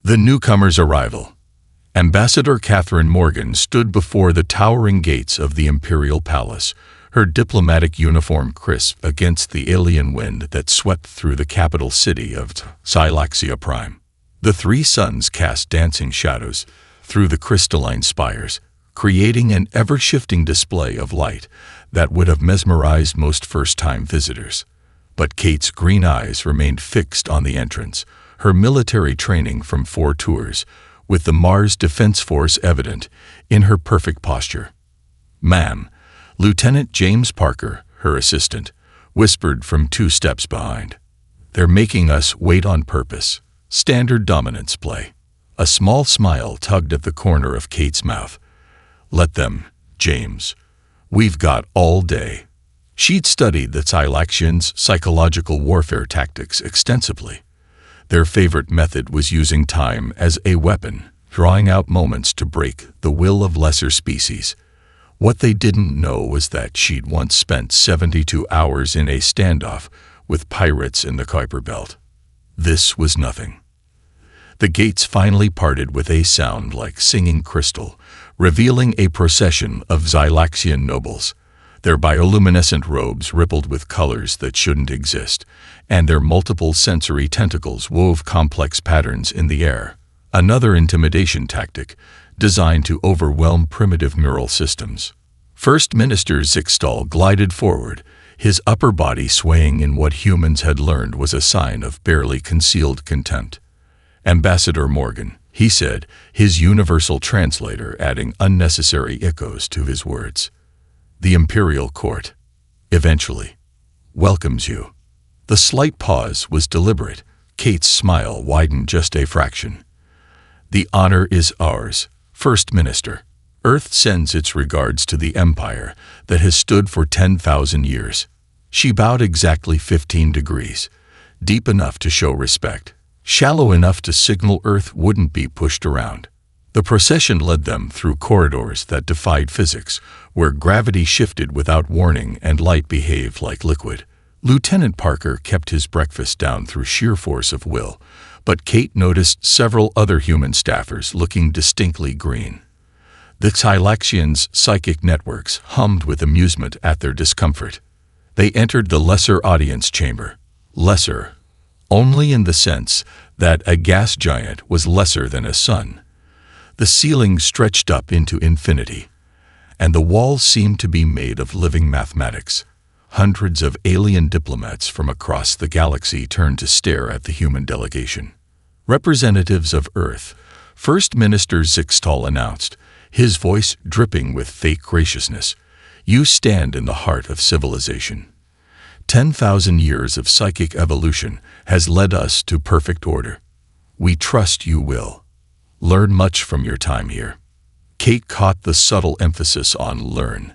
The newcomer's arrival. Ambassador Catherine Morgan stood before the towering gates of the Imperial Palace, her diplomatic uniform crisp against the alien wind that swept through the capital city of Silaxia Prime. The three suns cast dancing shadows through the crystalline spires, creating an ever-shifting display of light that would have mesmerized most first-time visitors. But Kate's green eyes remained fixed on the entrance, her military training from 4 tours, with the Mars Defense Force evident in her perfect posture. "Ma'am," Lieutenant James Parker, her assistant, whispered from 2 steps behind. "They're making us wait on purpose. Standard dominance play." A small smile tugged at the corner of Kate's mouth. "Let them, James. We've got all day." She'd studied the Silaxians' psychological warfare tactics extensively. Their favorite method was using time as a weapon, drawing out moments to break the will of lesser species. What they didn't know was that she'd once spent 72 hours in a standoff with pirates in the Kuiper Belt. This was nothing. The gates finally parted with a sound like singing crystal, revealing a procession of Xilaxian nobles. Their bioluminescent robes rippled with colors that shouldn't exist, and their multiple sensory tentacles wove complex patterns in the air. Another intimidation tactic, designed to overwhelm primitive neural systems. First Minister Zixtal glided forward, his upper body swaying in what humans had learned was a sign of barely concealed contempt. "Ambassador Morgan," he said, his universal translator adding unnecessary echoes to his words. "The Imperial Court, eventually, welcomes you." The slight pause was deliberate. Kate's smile widened just a fraction. "The honor is ours, First Minister. Earth sends its regards to the Empire that has stood for 10,000 years." She bowed exactly 15 degrees, deep enough to show respect, shallow enough to signal Earth wouldn't be pushed around. The procession led them through corridors that defied physics, where gravity shifted without warning and light behaved like liquid. Lieutenant Parker kept his breakfast down through sheer force of will, but Kate noticed several other human staffers looking distinctly green. The Silaxians' psychic networks hummed with amusement at their discomfort. They entered the lesser audience chamber. Lesser, only in the sense that a gas giant was lesser than a sun. The ceiling stretched up into infinity, and the walls seemed to be made of living mathematics. Hundreds of alien diplomats from across the galaxy turned to stare at the human delegation. "Representatives of Earth," First Minister Zixtal announced, his voice dripping with fake graciousness, "you stand in the heart of civilization. 10,000 years of psychic evolution has led us to perfect order. We trust you will learn much from your time here." Kate caught the subtle emphasis on learn.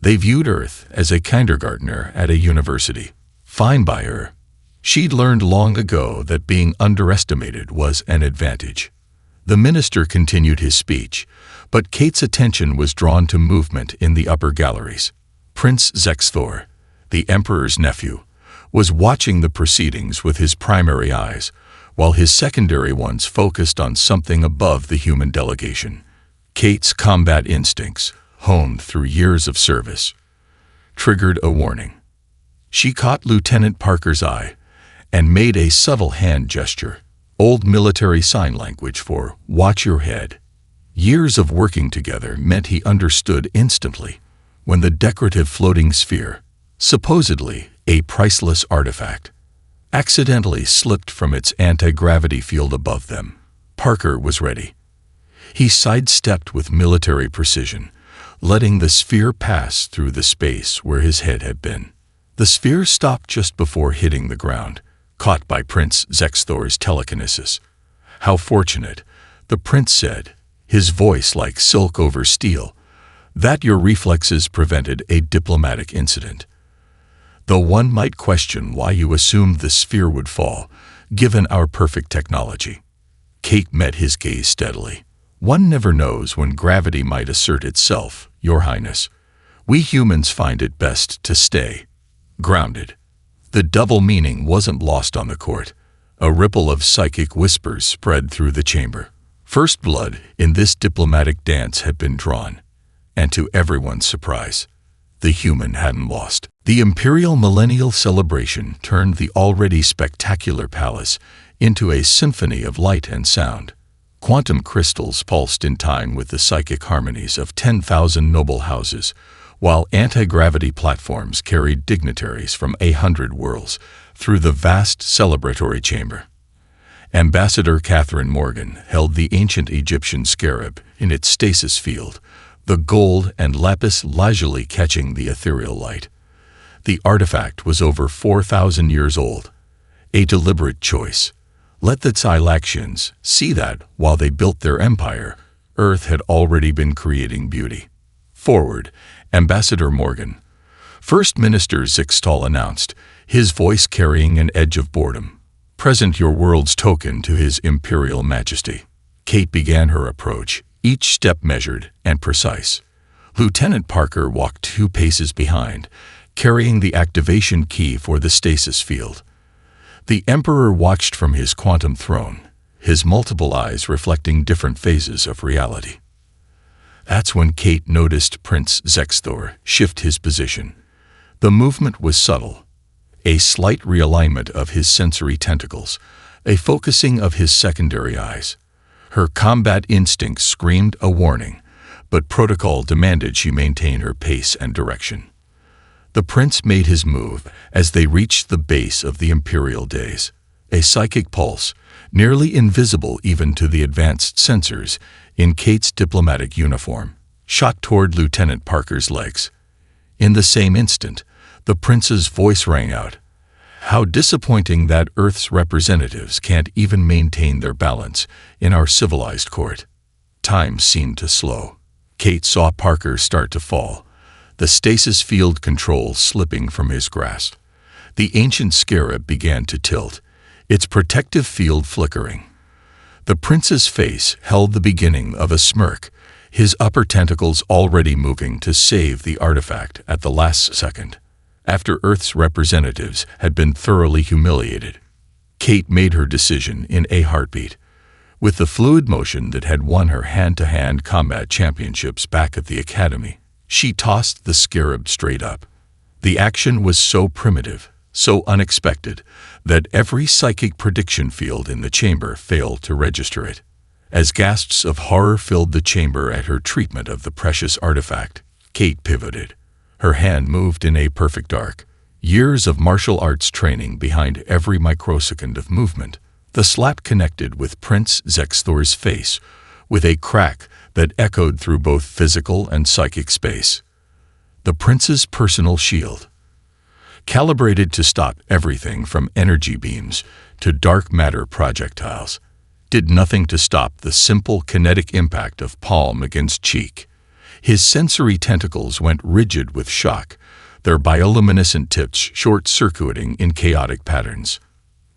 They viewed Earth as a kindergartner at a university. Fine by her. She'd learned long ago that being underestimated was an advantage. The minister continued his speech, but Kate's attention was drawn to movement in the upper galleries. Prince Zexthor, the Emperor's nephew, was watching the proceedings with his primary eyes, while his secondary ones focused on something above the human delegation. Kate's combat instincts, honed through years of service, triggered a warning. She caught Lieutenant Parker's eye and made a subtle hand gesture, old military sign language for "watch your head." Years of working together meant he understood instantly when the decorative floating sphere, supposedly a priceless artifact, accidentally slipped from its anti-gravity field above them. Parker was ready. He sidestepped with military precision, letting the sphere pass through the space where his head had been. The sphere stopped just before hitting the ground, caught by Prince Zexthor's telekinesis. "How fortunate," the prince said, his voice like silk over steel, "that your reflexes prevented a diplomatic incident. Though one might question why you assumed the sphere would fall, given our perfect technology." Kate met his gaze steadily. "One never knows when gravity might assert itself, Your Highness. We humans find it best to stay grounded." The double meaning wasn't lost on the court. A ripple of psychic whispers spread through the chamber. First blood in this diplomatic dance had been drawn, and to everyone's surprise, the human hadn't lost. The Imperial Millennial Celebration turned the already spectacular palace into a symphony of light and sound. Quantum crystals pulsed in time with the psychic harmonies of 10,000 noble houses, while anti-gravity platforms carried dignitaries from 100 worlds through the vast celebratory chamber. Ambassador Catherine Morgan held the ancient Egyptian scarab in its stasis field, the gold and lapis lazuli catching the ethereal light. The artifact was over 4,000 years old, a deliberate choice. Let the Thylaxians see that while they built their empire, Earth had already been creating beauty. Forward, Ambassador Morgan. First Minister Zixtal announced, his voice carrying an edge of boredom. Present your world's token to His Imperial Majesty. Kate began her approach, each step measured and precise. Lieutenant Parker walked 2 paces behind, carrying the activation key for the stasis field. The Emperor watched from his quantum throne, his multiple eyes reflecting different phases of reality. That's when Kate noticed Prince Zexthor shift his position. The movement was subtle, a slight realignment of his sensory tentacles, a focusing of his secondary eyes. Her combat instincts screamed a warning, but protocol demanded she maintain her pace and direction. The prince made his move as they reached the base of the Imperial days. A psychic pulse, nearly invisible even to the advanced sensors in Kate's diplomatic uniform, shot toward Lieutenant Parker's legs. In the same instant, the prince's voice rang out. How disappointing that Earth's representatives can't even maintain their balance in our civilized court. Time seemed to slow. Kate saw Parker start to fall, the stasis field control slipping from his grasp. The ancient scarab began to tilt, its protective field flickering. The prince's face held the beginning of a smirk, his upper tentacles already moving to save the artifact at the last second. After Earth's representatives had been thoroughly humiliated, Kate made her decision in a heartbeat. With the fluid motion that had won her hand-to-hand combat championships back at the Academy, she tossed the scarab straight up. The action was so primitive, so unexpected, that every psychic prediction field in the chamber failed to register it. As gasps of horror filled the chamber at her treatment of the precious artifact, Kate pivoted. Her hand moved in a perfect arc, years of martial arts training behind every microsecond of movement. The slap connected with Prince Zexthor's face, with a crack that echoed through both physical and psychic space. The prince's personal shield, calibrated to stop everything from energy beams to dark matter projectiles, did nothing to stop the simple kinetic impact of palm against cheek. His sensory tentacles went rigid with shock, their bioluminescent tips short-circuiting in chaotic patterns.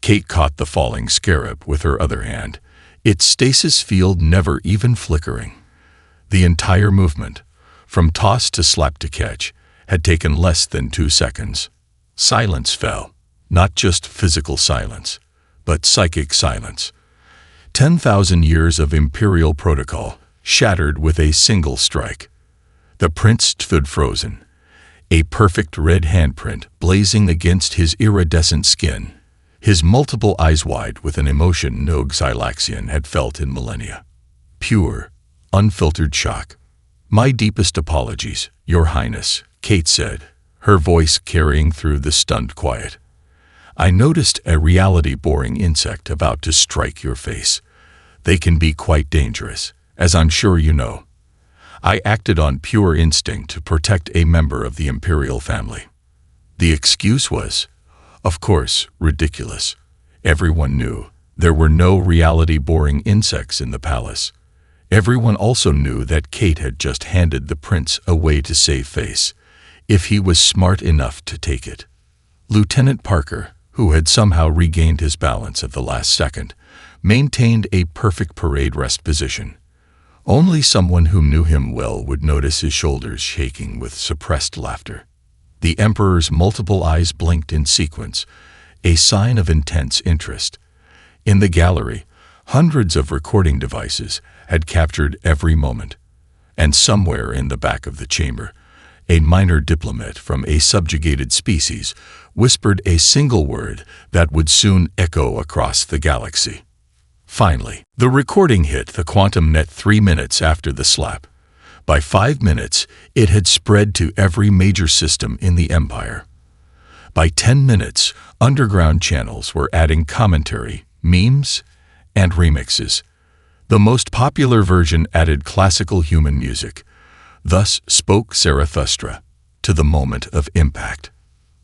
Kate caught the falling scarab with her other hand, its stasis field never even flickering. The entire movement, from toss to slap to catch, had taken less than 2 seconds. Silence fell, not just physical silence, but psychic silence. 10,000 years of Imperial protocol shattered with a single strike. The prince stood frozen, a perfect red handprint blazing against his iridescent skin, his multiple eyes wide with an emotion no Thylaxian had felt in millennia. Pure, unfiltered shock. "My deepest apologies, Your Highness," Kate said, her voice carrying through the stunned quiet. "I noticed a reality-boring insect about to strike your face. They can be quite dangerous, as I'm sure you know. I acted on pure instinct to protect a member of the Imperial family." The excuse was, of course, ridiculous. Everyone knew there were no reality-boring insects in the palace. Everyone also knew that Kate had just handed the prince away to save face, if he was smart enough to take it. Lieutenant Parker, who had somehow regained his balance at the last second, maintained a perfect parade rest position. Only someone who knew him well would notice his shoulders shaking with suppressed laughter. The Emperor's multiple eyes blinked in sequence, a sign of intense interest. In the gallery, hundreds of recording devices had captured every moment, and somewhere in the back of the chamber, a minor diplomat from a subjugated species whispered a single word that would soon echo across the galaxy. Finally, the recording hit the quantum net 3 minutes after the slap. By 5 minutes, it had spread to every major system in the Empire. By 10 minutes, underground channels were adding commentary, memes, and remixes. The most popular version added classical human music. Thus spoke Zarathustra, to the moment of impact.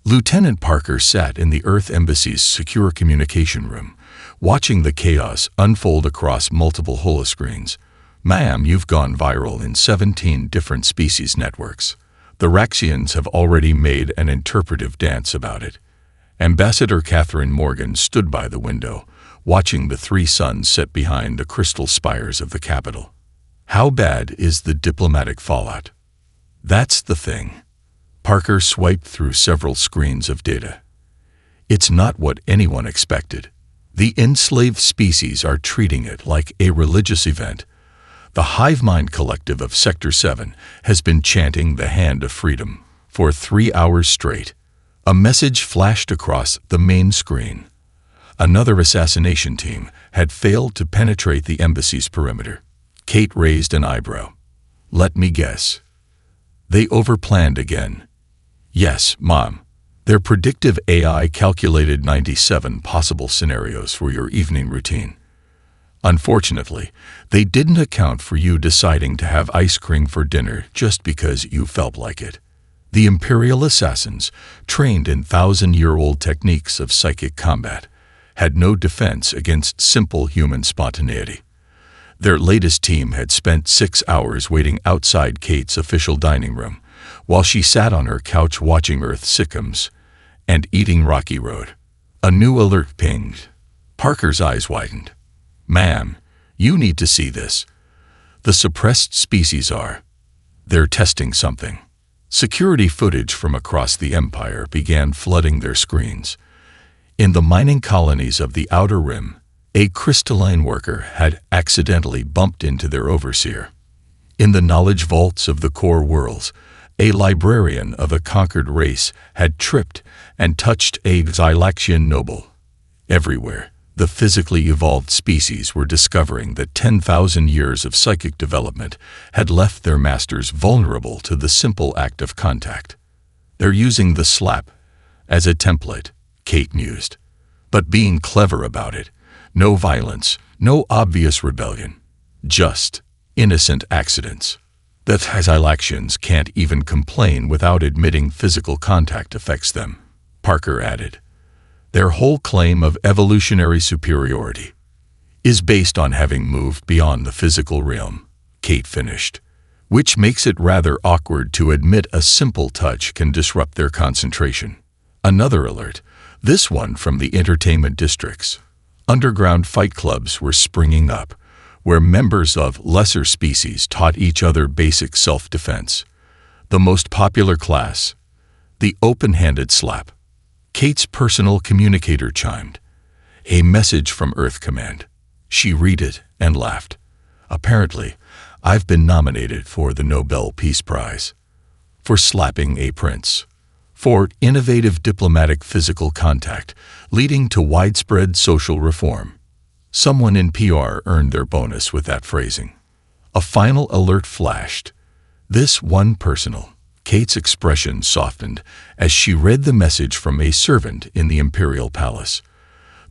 Lieutenant Parker sat in the Earth Embassy's secure communication room, watching the chaos unfold across multiple holoscreens. "Ma'am, you've gone viral in 17 different species networks. The Raxians have already made an interpretive dance about it." Ambassador Catherine Morgan stood by the window, watching the 3 suns set behind the crystal spires of the capital. How bad is the diplomatic fallout? That's the thing. Parker swiped through several screens of data. It's not what anyone expected. The enslaved species are treating it like a religious event. The Hive Mind Collective of Sector 7 has been chanting the Hand of Freedom for 3 hours straight. A message flashed across the main screen. Another assassination team had failed to penetrate the embassy's perimeter. Kate raised an eyebrow. "Let me guess. They overplanned again." "Yes, Mom. Their predictive AI calculated 97 possible scenarios for your evening routine. Unfortunately, they didn't account for you deciding to have ice cream for dinner just because you felt like it." The Imperial assassins, trained in 1,000-year-old techniques of psychic combat, had no defense against simple human spontaneity. Their latest team had spent 6 hours waiting outside Kate's official dining room, while she sat on her couch watching Earth sitcoms and eating Rocky Road. A new alert pinged. Parker's eyes widened. "Ma'am, you need to see this. The suppressed species are. They're testing something." Security footage from across the Empire began flooding their screens. In the mining colonies of the Outer Rim, a crystalline worker had accidentally bumped into their overseer. In the knowledge vaults of the core worlds, a librarian of a conquered race had tripped and touched a Xylaxian noble. Everywhere, the physically evolved species were discovering that 10,000 years of psychic development had left their masters vulnerable to the simple act of contact. "They're using the slap as a template," Kate mused, "but being clever about it. No violence, no obvious rebellion. Just innocent accidents. The Xylaxians can't even complain without admitting physical contact affects them," Parker added. "Their whole claim of evolutionary superiority is based on having moved beyond the physical realm," Kate finished, "which makes it rather awkward to admit a simple touch can disrupt their concentration." Another alert, this one from the entertainment districts. Underground fight clubs were springing up, where members of lesser species taught each other basic self-defense. The most popular class, the open-handed slap. Kate's personal communicator chimed. A message from Earth Command. She read it and laughed. "Apparently, I've been nominated for the Nobel Peace Prize. For slapping a prince. For innovative diplomatic physical contact, leading to widespread social reform." Someone in PR earned their bonus with that phrasing. A final alert flashed. This one personal. Kate's expression softened as she read the message from a servant in the Imperial Palace.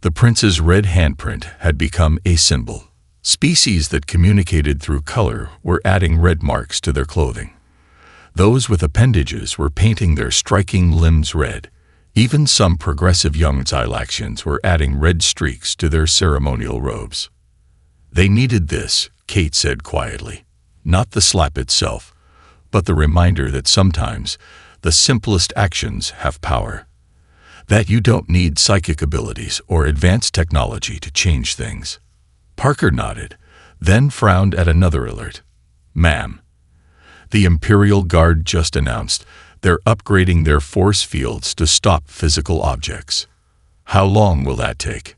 The prince's red handprint had become a symbol. Species that communicated through color were adding red marks to their clothing. Those with appendages were painting their striking limbs red. Even some progressive young Xylaxians were adding red streaks to their ceremonial robes. They needed this, Kate said quietly. Not the slap itself, but the reminder that sometimes the simplest actions have power. That you don't need psychic abilities or advanced technology to change things. Parker nodded, then frowned at another alert. "Ma'am, the Imperial Guard just announced they're upgrading their force fields to stop physical objects. How long will that take?"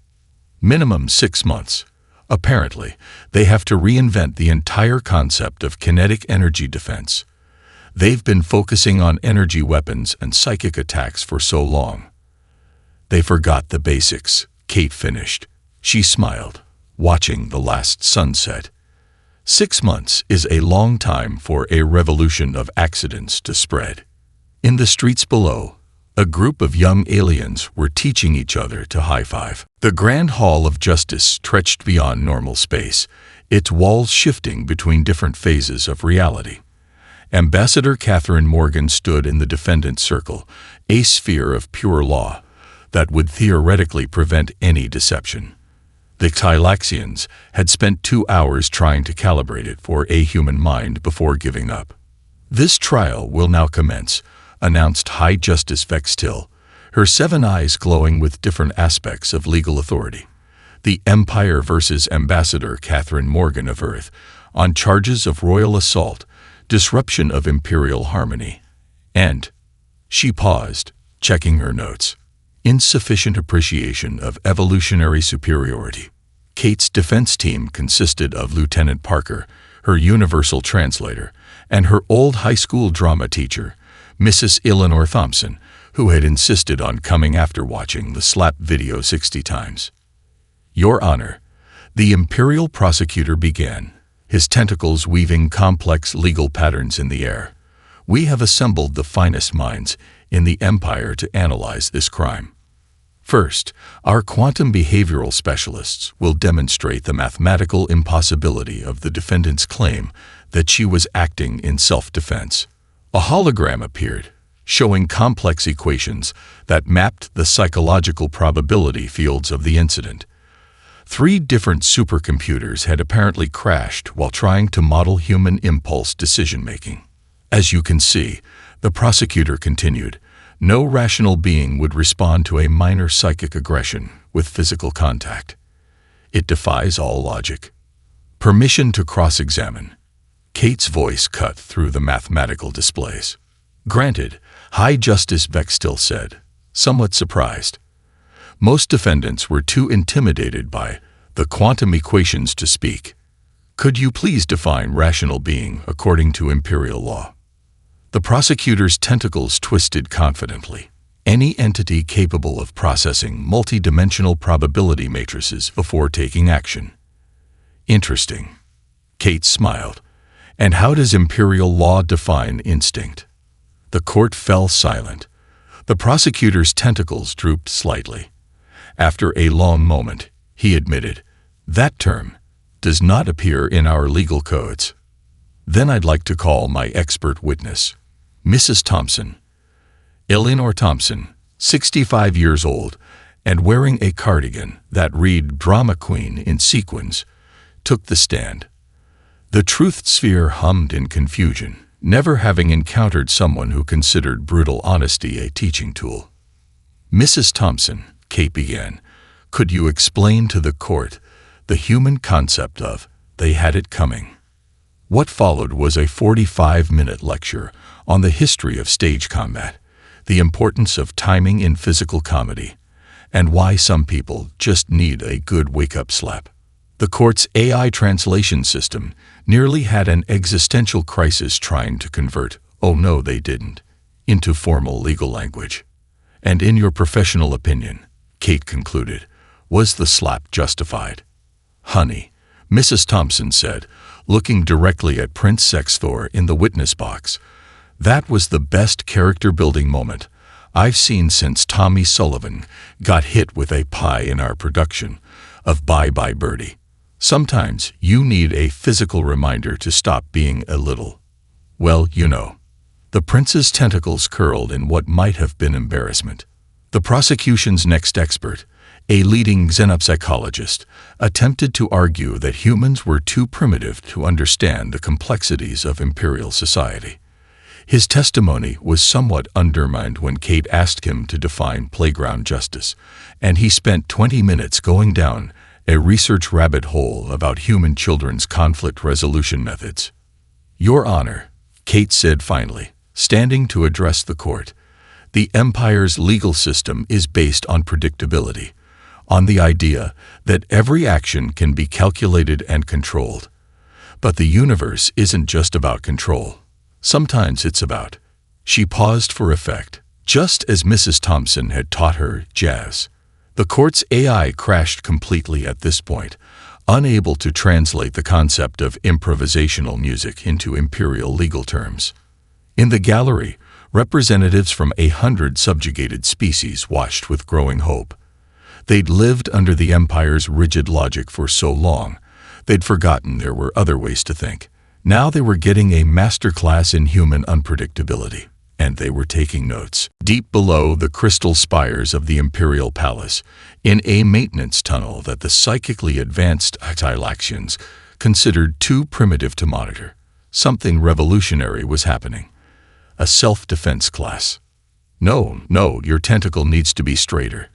Minimum 6 months. Apparently, they have to reinvent the entire concept of kinetic energy defense. They've been focusing on energy weapons and psychic attacks for so long. They forgot the basics, Kate finished. She smiled, watching the last sunset. 6 months is a long time for a revolution of accidents to spread. In the streets below, a group of young aliens were teaching each other to high-five. The Grand Hall of Justice stretched beyond normal space, its walls shifting between different phases of reality. Ambassador Catherine Morgan stood in the defendant's circle, a sphere of pure law that would theoretically prevent any deception. The Hylaxians had spent 2 hours trying to calibrate it for a human mind before giving up. "This trial will now commence," announced High Justice Vextil, her 7 eyes glowing with different aspects of legal authority. The Empire versus Ambassador Catherine Morgan of Earth, on charges of royal assault, disruption of imperial harmony, and... She paused, checking her notes. Insufficient appreciation of evolutionary superiority. Kate's defense team consisted of Lieutenant Parker, her universal translator, and her old high school drama teacher, Mrs. Eleanor Thompson, who had insisted on coming after watching the slap video 60 times. "Your Honor," the Imperial prosecutor began, his tentacles weaving complex legal patterns in the air. "We have assembled the finest minds in the Empire to analyze this crime. First, our quantum behavioral specialists will demonstrate the mathematical impossibility of the defendant's claim that she was acting in self-defense. A hologram appeared, showing complex equations that mapped the psychological probability fields of the incident. 3 different supercomputers had apparently crashed while trying to model human impulse decision-making. As you can see, the prosecutor continued, no rational being would respond to a minor psychic aggression with physical contact. It defies all logic. Permission to cross-examine. Kate's voice cut through the mathematical displays. Granted, High Justice Vextil said, somewhat surprised. Most defendants were too intimidated by the quantum equations to speak. Could you please define rational being according to Imperial law? The prosecutor's tentacles twisted confidently. Any entity capable of processing multi-dimensional probability matrices before taking action. Interesting. Kate smiled. And how does Imperial law define instinct? The court fell silent. The prosecutor's tentacles drooped slightly. After a long moment, he admitted, that term does not appear in our legal codes. Then I'd like to call my expert witness, Mrs. Thompson. Eleanor Thompson, 65 years old, and wearing a cardigan that read Drama Queen in sequins, took the stand. The truth sphere hummed in confusion, never having encountered someone who considered brutal honesty a teaching tool. Mrs. Thompson, Kate began, could you explain to the court the human concept of they had it coming? What followed was a 45-minute lecture on the history of stage combat, the importance of timing in physical comedy, and why some people just need a good wake-up slap. The court's AI translation system nearly had an existential crisis trying to convert, oh no they didn't, into formal legal language. And in your professional opinion, Kate concluded, was the slap justified? Honey, Mrs. Thompson said, looking directly at Prince Sexthor in the witness box, that was the best character-building moment I've seen since Tommy Sullivan got hit with a pie in our production of Bye Bye Birdie. Sometimes you need a physical reminder to stop being a little, well, you know. The prince's tentacles curled in what might have been embarrassment. The prosecution's next expert, a leading xenopsychologist, attempted to argue that humans were too primitive to understand the complexities of imperial society. His testimony was somewhat undermined when Kate asked him to define playground justice, and he spent 20 minutes going down a research rabbit hole about human children's conflict resolution methods. Your Honor, Kate said finally, standing to address the court, the Empire's legal system is based on predictability, on the idea that every action can be calculated and controlled. But the universe isn't just about control. Sometimes it's about. She paused for effect, just as Mrs. Thompson had taught her jazz. The court's AI crashed completely at this point, unable to translate the concept of improvisational music into Imperial legal terms. In the gallery, representatives from 100 subjugated species watched with growing hope. They'd lived under the Empire's rigid logic for so long, they'd forgotten there were other ways to think. Now they were getting a masterclass in human unpredictability, and they were taking notes. Deep below the crystal spires of the Imperial Palace, in a maintenance tunnel that the psychically advanced Galaxians considered too primitive to monitor, something revolutionary was happening. A self-defense class. No, your tentacle needs to be straighter.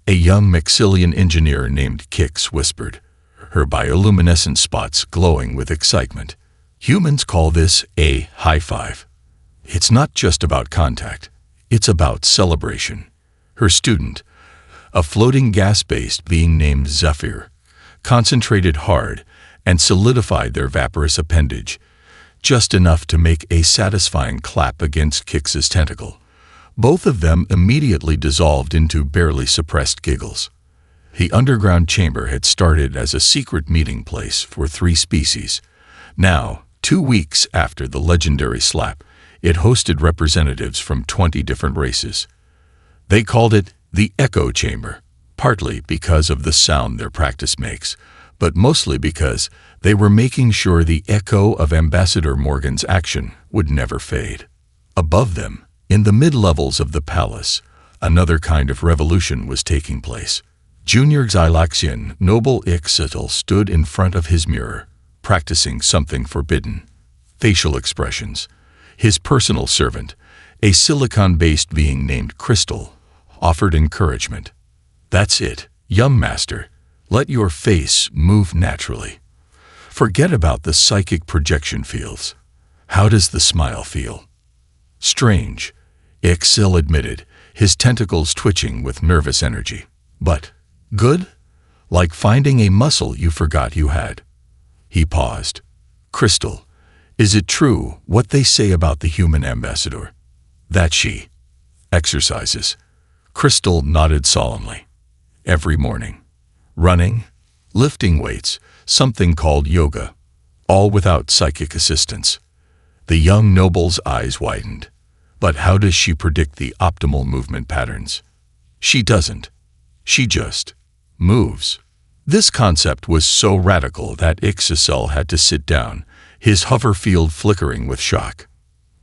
A young Maxillian engineer named Kix whispered, her bioluminescent spots glowing with excitement. Humans call this a high five. It's not just about contact, it's about celebration. Her student, a floating gas-based being named Zephyr, concentrated hard and solidified their vaporous appendage, just enough to make a satisfying clap against Kix's tentacle. Both of them immediately dissolved into barely suppressed giggles. The underground chamber had started as a secret meeting place for 3 species. Now, 2 weeks after the legendary slap, it hosted representatives from 20 different races. They called it the Echo Chamber, partly because of the sound their practice makes, but mostly because they were making sure the echo of Ambassador Morgan's action would never fade. Above them, in the mid-levels of the palace, another kind of revolution was taking place. Junior Xylaxian Noble Ixitl stood in front of his mirror, practicing something forbidden. Facial expressions. His personal servant, a silicon-based being named Crystal, offered encouragement. That's it, young master. Let your face move naturally. Forget about the psychic projection fields. How does the smile feel? Strange, Ixil admitted, his tentacles twitching with nervous energy. But good? Like finding a muscle you forgot you had. He paused. Crystal, is it true what they say about the human ambassador? That she exercises. Crystal nodded solemnly. Every morning. Running, lifting weights, something called yoga, all without psychic assistance. The young noble's eyes widened. But how does she predict the optimal movement patterns? She doesn't. She just moves. This concept was so radical that Ixicel had to sit down, his hover field flickering with shock.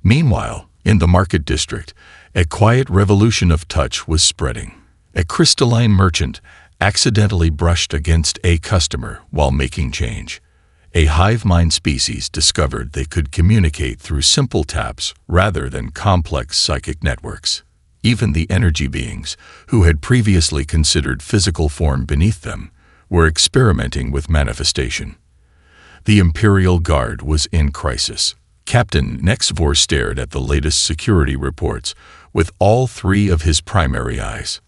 Meanwhile, in the market district, a quiet revolution of touch was spreading. A crystalline merchant accidentally brushed against a customer while making change. A hive mind species discovered they could communicate through simple taps rather than complex psychic networks. Even the energy beings, who had previously considered physical form beneath them, were experimenting with manifestation. The Imperial Guard was in crisis. Captain Nexvor stared at the latest security reports with all 3 of his primary eyes.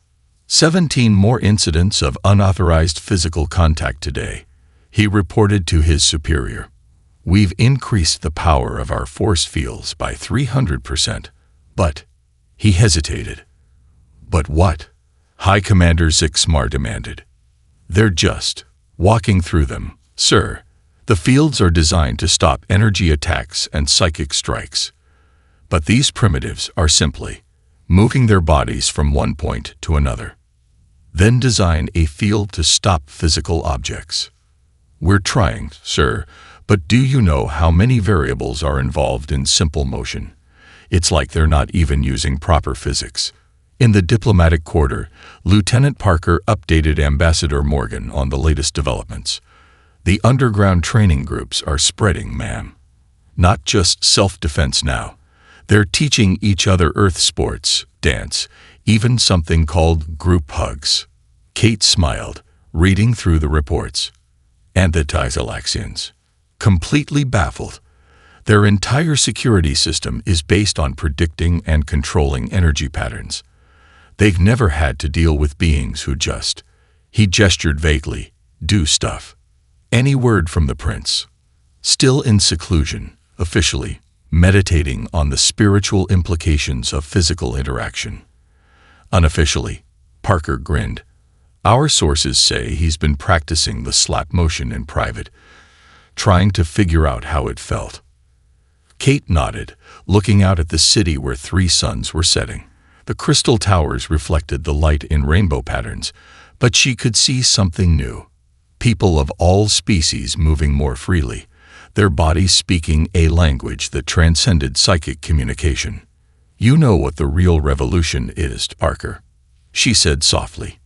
17 more incidents of unauthorized physical contact today, he reported to his superior. We've increased the power of our force fields by 300%. But he hesitated. But what? High Commander Zixmar demanded. They're just walking through them, sir. The fields are designed to stop energy attacks and psychic strikes. But these primitives are simply moving their bodies from one point to another. Then design a field to stop physical objects. We're trying, sir, but do you know how many variables are involved in simple motion? It's like they're not even using proper physics. In the diplomatic quarter, Lieutenant Parker updated Ambassador Morgan on the latest developments. The underground training groups are spreading, ma'am. Not just self-defense now. They're teaching each other earth sports, dance, even something called group hugs. Kate smiled, reading through the reports. And the Galaxians, completely baffled. Their entire security system is based on predicting and controlling energy patterns. They've never had to deal with beings who just He gestured vaguely. Do stuff. Any word from the prince? Still in seclusion, officially, meditating on the spiritual implications of physical interaction. Unofficially, Parker grinned. Our sources say he's been practicing the slap motion in private, trying to figure out how it felt. Kate nodded, looking out at the city where 3 suns were setting. The crystal towers reflected the light in rainbow patterns, but she could see something new. People of all species moving more freely, their bodies speaking a language that transcended psychic communication. You know what the real revolution is, Parker, she said softly.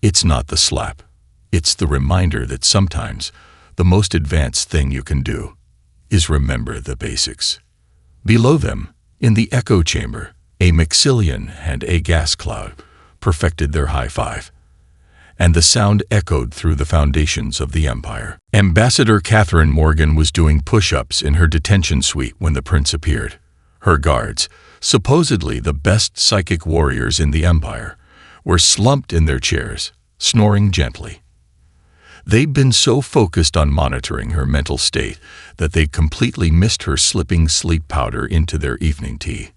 It's not the slap. It's the reminder that sometimes the most advanced thing you can do is remember the basics. Below them, in the echo chamber, a Maxillian and a gas cloud perfected their high five, and the sound echoed through the foundations of the Empire. Ambassador Catherine Morgan was doing push-ups in her detention suite when the prince appeared. Her guards, supposedly the best psychic warriors in the Empire, were slumped in their chairs, snoring gently. They'd been so focused on monitoring her mental state that they'd completely missed her slipping sleep powder into their evening tea.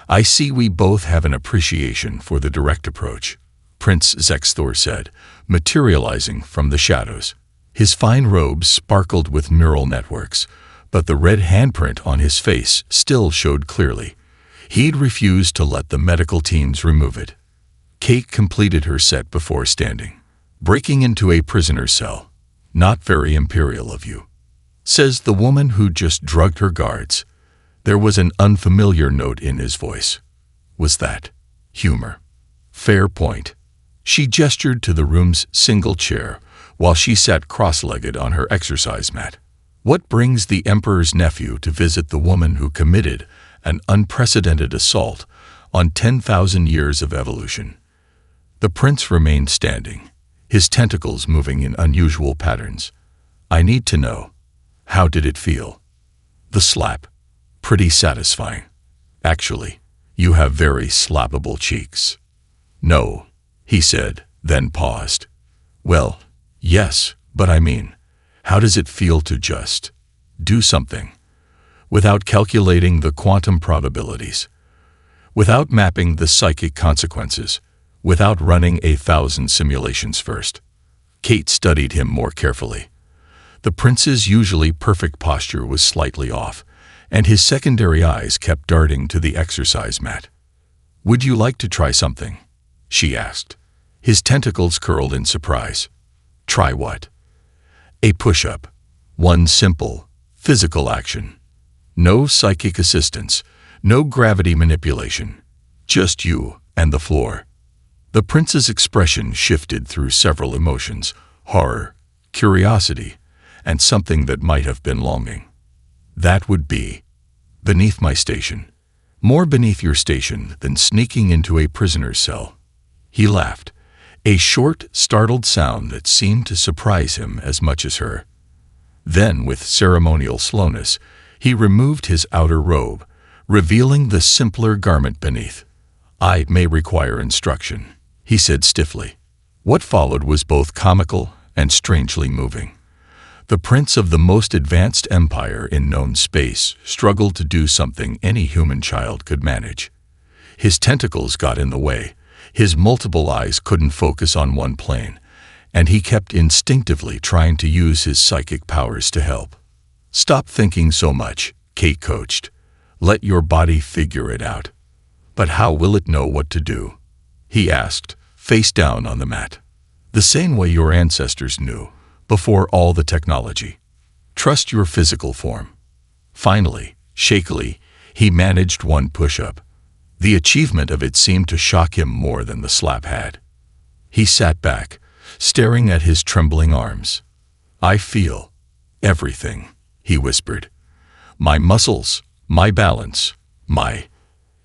I see we both have an appreciation for the direct approach, Prince Zexthor said, materializing from the shadows. His fine robes sparkled with neural networks, but the red handprint on his face still showed clearly. He'd refused to let the medical teams remove it. Kate completed her set before standing. Breaking into a prisoner's cell. Not very Imperial of you, says the woman who just drugged her guards. There was an unfamiliar note in his voice. Was that humor? Fair point. She gestured to the room's single chair while she sat cross-legged on her exercise mat. What brings the Emperor's nephew to visit the woman who committed an unprecedented assault on 10,000 years of evolution? The prince remained standing, his tentacles moving in unusual patterns. I need to know. How did it feel? The slap. Pretty satisfying. Actually, you have very slappable cheeks. No, he said, then paused. Well, yes, but I mean, how does it feel to just do something without calculating the quantum probabilities, without mapping the psychic consequences, without running 1,000 simulations first? Kate studied him more carefully. The prince's usually perfect posture was slightly off, and his secondary eyes kept darting to the exercise mat. Would you like to try something? She asked. His tentacles curled in surprise. Try what? A push-up. One simple, physical action. No psychic assistance, no gravity manipulation. Just you and the floor. The prince's expression shifted through several emotions: horror, curiosity, and something that might have been longing. That would be beneath my station. More beneath your station than sneaking into a prisoner's cell. He laughed, a short, startled sound that seemed to surprise him as much as her. Then, with ceremonial slowness, he removed his outer robe, revealing the simpler garment beneath. I may require instruction, he said stiffly. What followed was both comical and strangely moving. The prince of the most advanced empire in known space struggled to do something any human child could manage. His tentacles got in the way, his multiple eyes couldn't focus on one plane, and he kept instinctively trying to use his psychic powers to help. Stop thinking so much, Kate coached. Let your body figure it out. But how will it know what to do? He asked, face down on the mat. The same way your ancestors knew, before all the technology. Trust your physical form. Finally, shakily, he managed one push-up. The achievement of it seemed to shock him more than the slap had. He sat back, staring at his trembling arms. I feel everything, he whispered. My muscles, my balance, my...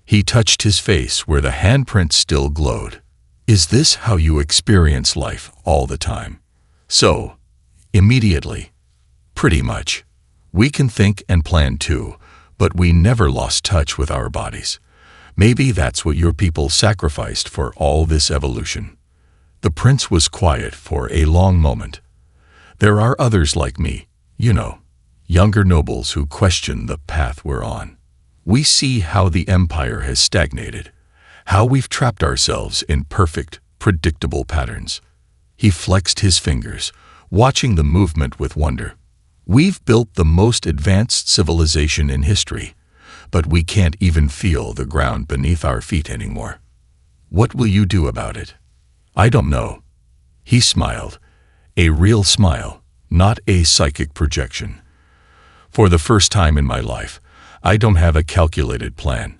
He touched his face where the handprint still glowed. Is this how you experience life all the time? So, immediately. Pretty much. We can think and plan too, but we never lost touch with our bodies. Maybe that's what your people sacrificed for all this evolution. The prince was quiet for a long moment. There are others like me, younger nobles who question the path we're on. We see how the empire has stagnated, how we've trapped ourselves in perfect, predictable patterns. He flexed his fingers, watching the movement with wonder. We've built the most advanced civilization in history, but we can't even feel the ground beneath our feet anymore. What will you do about it? I don't know. He smiled, a real smile, not a psychic projection. For the first time in my life, I don't have a calculated plan,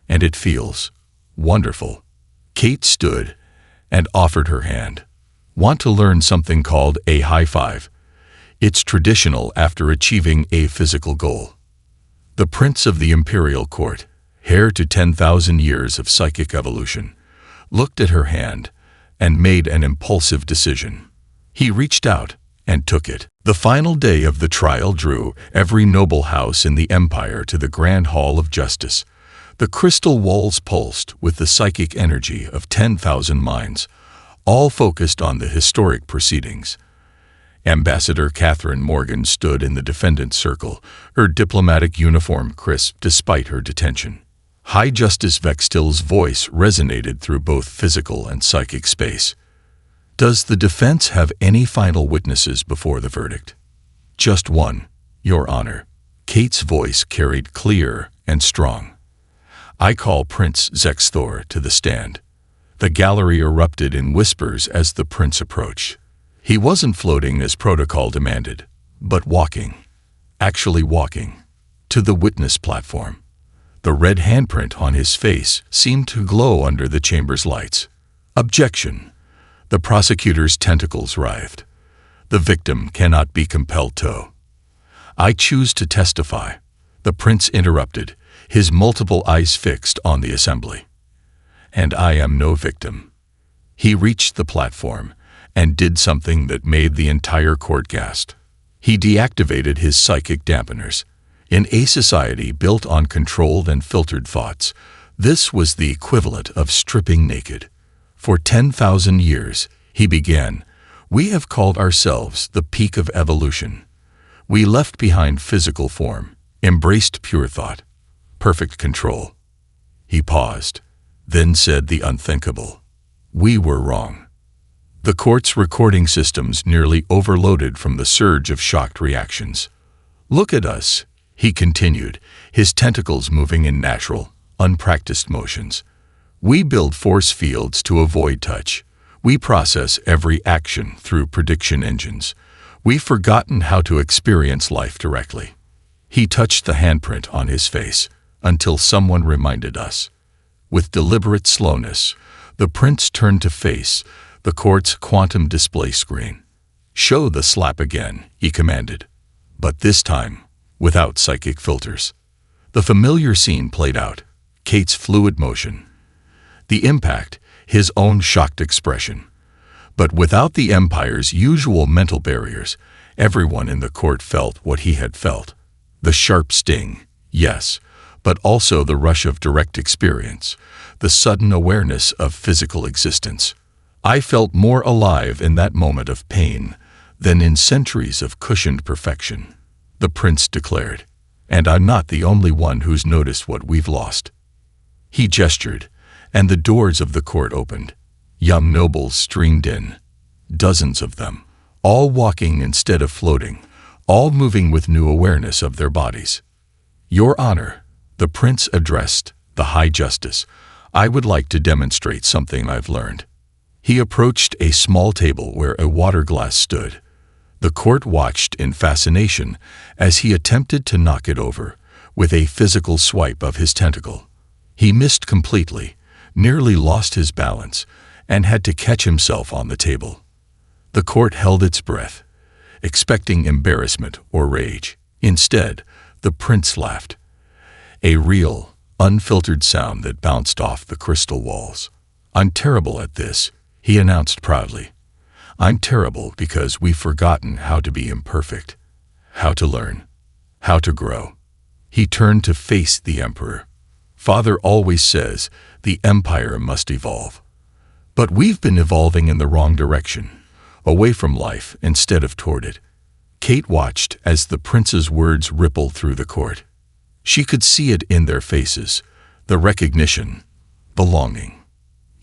and it feels wonderful. Kate stood and offered her hand. Want to learn something called a high five? It's traditional after achieving a physical goal. The prince of the Imperial court, heir to 10,000 years of psychic evolution, looked at her hand and made an impulsive decision. He reached out and took it. The final day of the trial drew every noble house in the empire to the Grand Hall of Justice. The crystal walls pulsed with the psychic energy of 10,000 minds, all focused on the historic proceedings. Ambassador Catherine Morgan stood in the defendant's circle, her diplomatic uniform crisp despite her detention. High Justice Vextil's voice resonated through both physical and psychic space. Does the defense have any final witnesses before the verdict? Just one, Your Honor. Kate's voice carried clear and strong. I call Prince Zexthor to the stand. The gallery erupted in whispers as the prince approached. He wasn't floating as protocol demanded, but walking, actually walking, to the witness platform. The red handprint on his face seemed to glow under the chamber's lights. Objection. The prosecutor's tentacles writhed. The victim cannot be compelled to. I choose to testify. The prince interrupted, his multiple eyes fixed on the assembly. And I am no victim. He reached the platform and did something that made the entire court gasp. He deactivated his psychic dampeners. In a society built on controlled and filtered thoughts, this was the equivalent of stripping naked. For 10,000 years, he began, we have called ourselves the peak of evolution. We left behind physical form, embraced pure thought, perfect control. He paused, then said the unthinkable. We were wrong. The court's recording systems nearly overloaded from the surge of shocked reactions. Look at us, he continued, his tentacles moving in natural, unpracticed motions. We build force fields to avoid touch. We process every action through prediction engines. We've forgotten how to experience life directly. He touched the handprint on his face until someone reminded us. With deliberate slowness, the prince turned to face the court's quantum display screen. Show the slap again, he commanded, but this time without psychic filters. The familiar scene played out, Kate's fluid motion, the impact, his own shocked expression. But without the Empire's usual mental barriers, everyone in the court felt what he had felt. The sharp sting, yes, but also the rush of direct experience, the sudden awareness of physical existence. I felt more alive in that moment of pain than in centuries of cushioned perfection, the prince declared, and I'm not the only one who's noticed what we've lost. He gestured, and the doors of the court opened. Young nobles streamed in, dozens of them, all walking instead of floating, all moving with new awareness of their bodies. Your Honor, the prince addressed the High Justice, I would like to demonstrate something I've learned. He approached a small table where a water glass stood. The court watched in fascination as he attempted to knock it over with a physical swipe of his tentacle. He missed completely, nearly lost his balance, and had to catch himself on the table. The court held its breath, expecting embarrassment or rage. Instead, the prince laughed, a real, unfiltered sound that bounced off the crystal walls. I'm terrible at this, he announced proudly. I'm terrible because we've forgotten how to be imperfect, how to learn, how to grow. He turned to face the emperor. Father always says the empire must evolve. But we've been evolving in the wrong direction, away from life instead of toward it. Kate watched as the prince's words rippled through the court. She could see it in their faces, the recognition, the longing.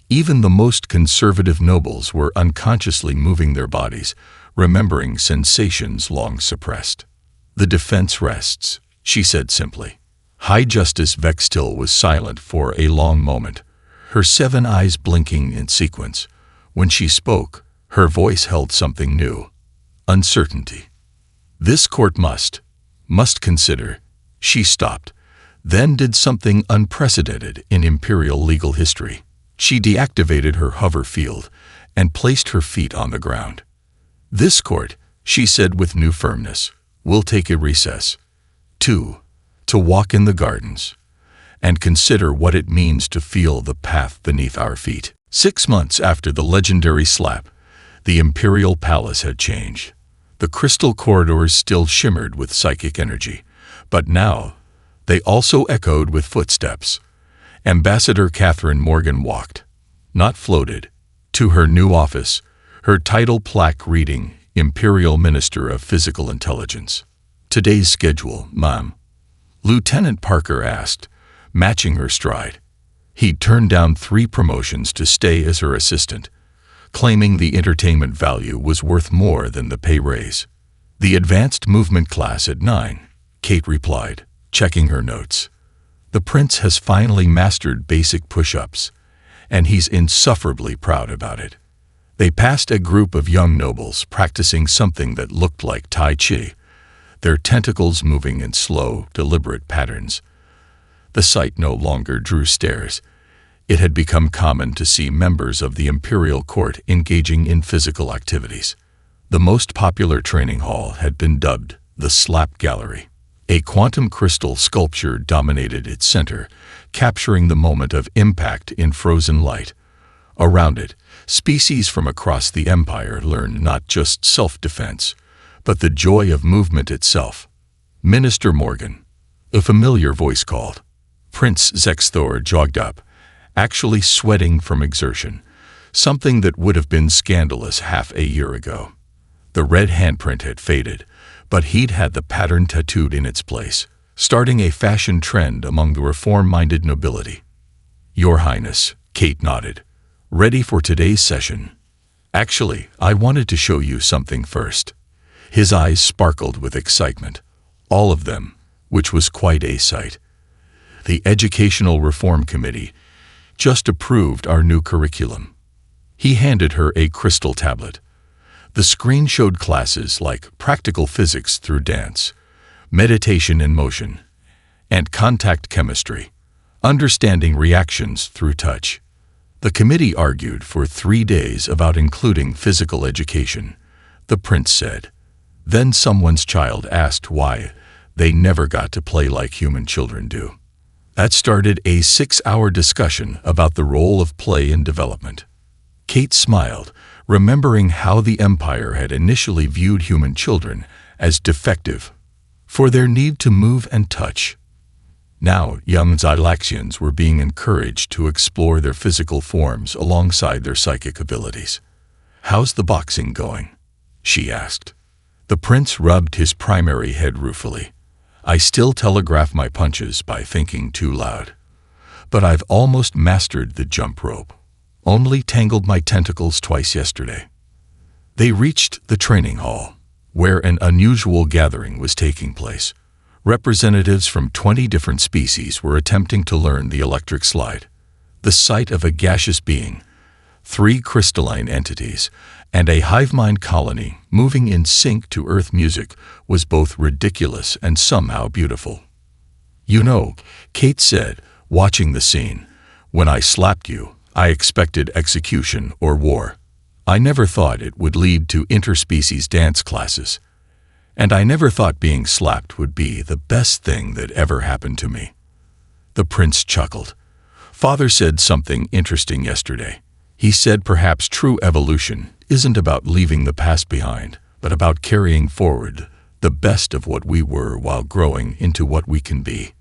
Even the most conservative nobles were unconsciously moving their bodies, remembering sensations long suppressed. "The defense rests," she said simply. High Justice Vextil was silent for a long moment, her 7 eyes blinking in sequence. When she spoke, her voice held something new: uncertainty. "This court must consider." She stopped, then did something unprecedented in Imperial legal history. She deactivated her hover field and placed her feet on the ground. "This court," she said with new firmness, "will take a recess. To walk in the gardens and consider what it means to feel the path beneath our feet." 6 months after the legendary slap, the Imperial Palace had changed. The crystal corridors still shimmered with psychic energy, but now they also echoed with footsteps. Ambassador Catherine Morgan walked, not floated, to her new office, her title plaque reading Imperial Minister of Physical Intelligence. "Today's schedule, ma'am?" Lieutenant Parker asked, matching her stride. He'd turned down 3 promotions to stay as her assistant, claiming the entertainment value was worth more than the pay raise. "The advanced movement class at 9, Kate replied, checking her notes. "The prince has finally mastered basic push-ups, and he's insufferably proud about it." They passed a group of young nobles practicing something that looked like Tai Chi, their tentacles moving in slow, deliberate patterns. The sight no longer drew stares. It had become common to see members of the Imperial court engaging in physical activities. The most popular training hall had been dubbed the Slap Gallery. A quantum crystal sculpture dominated its center, capturing the moment of impact in frozen light. Around it, species from across the Empire learned not just self-defense, but the joy of movement itself. "Minister Morgan," a familiar voice called. Prince Zexthor jogged up, actually sweating from exertion, something that would have been scandalous half a year ago. The red handprint had faded, but he'd had the pattern tattooed in its place, starting a fashion trend among the reform-minded nobility. "Your Highness," Kate nodded. "Ready for today's session?" "Actually, I wanted to show you something first." His eyes sparkled with excitement, all of them, which was quite a sight. "The Educational Reform Committee just approved our new curriculum." He handed her a crystal tablet. The screen showed classes like practical physics through dance, meditation in motion, and contact chemistry, understanding reactions through touch. The committee argued for 3 days about including physical education, the prince said. Then someone's child asked why they never got to play like human children do. That started a 6-hour discussion about the role of play in development. Kate smiled, remembering how the Empire had initially viewed human children as defective for their need to move and touch. Now, young Zylaxians were being encouraged to explore their physical forms alongside their psychic abilities. "How's the boxing going?" she asked. The prince rubbed his primary head ruefully. "I still telegraph my punches by thinking too loud. But I've almost mastered the jump rope. Only tangled my tentacles twice yesterday." They reached the training hall, where an unusual gathering was taking place. Representatives from 20 different species were attempting to learn the electric slide. The sight of a gaseous being, 3 crystalline entities, and a hive mind colony moving in sync to Earth music was both ridiculous and somehow beautiful. "You know," Kate said, watching the scene, "when I slapped you, I expected execution or war. I never thought it would lead to interspecies dance classes. And I never thought being slapped would be the best thing that ever happened to me." The prince chuckled. "Father said something interesting yesterday. He said perhaps true evolution isn't about leaving the past behind, but about carrying forward the best of what we were while growing into what we can be."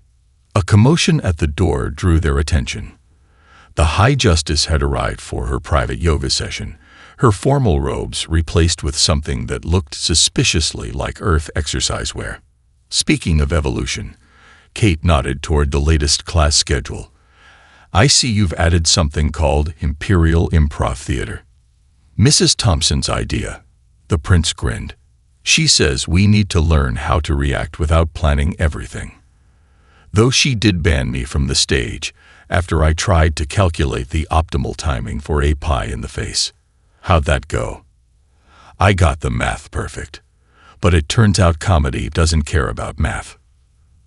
A commotion at the door drew their attention. The High Justice had arrived for her private yoga session, her formal robes replaced with something that looked suspiciously like Earth exercise wear. Speaking of evolution, Kate nodded toward the latest class schedule. I see you've added something called Imperial Improv Theater. Mrs. Thompson's idea. The prince grinned. She says we need to learn how to react without planning everything. Though she did ban me from the stage after I tried to calculate the optimal timing for a pie in the face. How'd that go? I got the math perfect, but it turns out comedy doesn't care about math.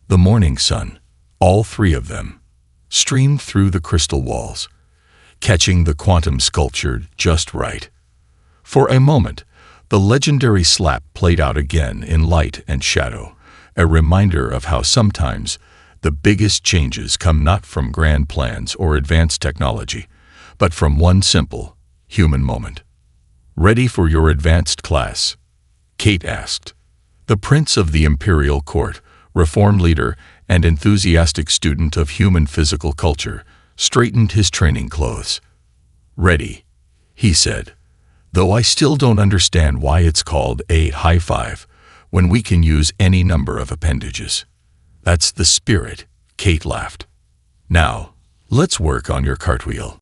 The morning sun, all three of them, streamed through the crystal walls, catching the quantum sculpture just right. For a moment, the legendary slap played out again in light and shadow, a reminder of how sometimes the biggest changes come not from grand plans or advanced technology, but from one simple, human moment. Ready for your advanced class? Kate asked. The prince of the Imperial court, reform leader and enthusiastic student of human physical culture, straightened his training clothes. Ready, he said, though I still don't understand why it's called a high five when we can use any number of appendages. That's the spirit, Kate laughed. Now, let's work on your cartwheel.